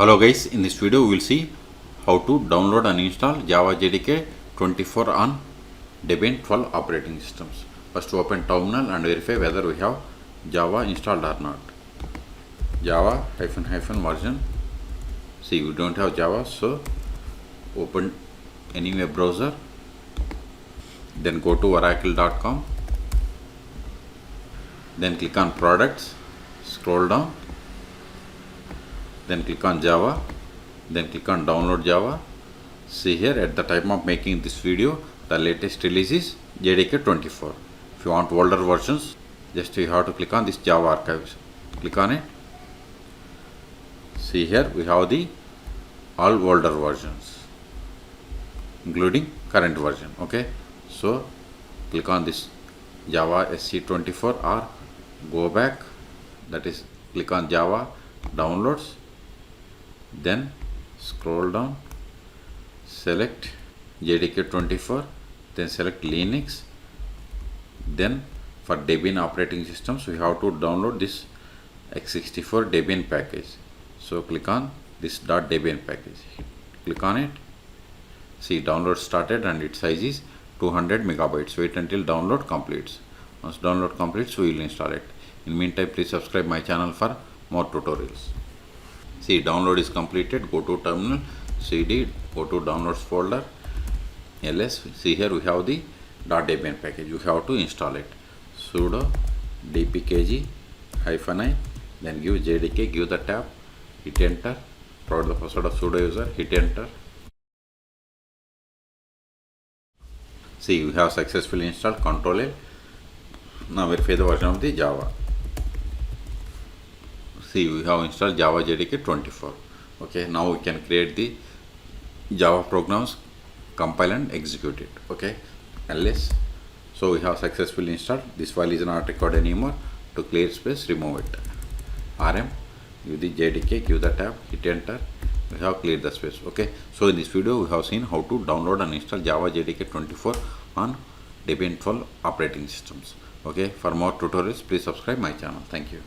Hello guys, in this video we will see how to download and install Java JDK 24 on Debian 12 operating systems. First open terminal and verify whether we have Java installed or not. Java version. See, we don't have Java, so open any web browser, then go to oracle.com, then click on products, scroll down, then click on Java, then click on download Java. See here, at the time of making this video, the latest release is JDK 24. If you want older versions, just you have to click on this Java archives. Click on it. See here, we have the all older versions, including current version. Okay, so click on this Java SC24 or go back, that is click on Java downloads, then scroll down, select JDK 24, then select Linux. Then for Debian operating systems we have to download this x64 Debian package. So click on this .debian package, click on it. See, download started and its size is 200 megabytes. Wait until download completes. Once download completes, we will install it. In meantime, please subscribe my channel for more tutorials. See, download is completed. Go to terminal, cd, go to downloads folder, ls. See here we have the .debian package. You have to install it. Sudo dpkg-i, then give JDK, give the tab, hit enter, provide the password of sudo user, hit enter. See, we have successfully installed. Ctrl L. Now verify the version of the Java. See, we have installed Java JDK 24. Okay, now we can create the Java programs, compile and execute it. Okay, ls. So we have successfully installed. This file is not required anymore. To clear space, remove it. rm, give the JDK, give the tab, hit enter. We have cleared the space. Okay, so in this video we have seen how to download and install Java JDK 24 on Debian 12 operating systems. Okay, for more tutorials please subscribe my channel. Thank you.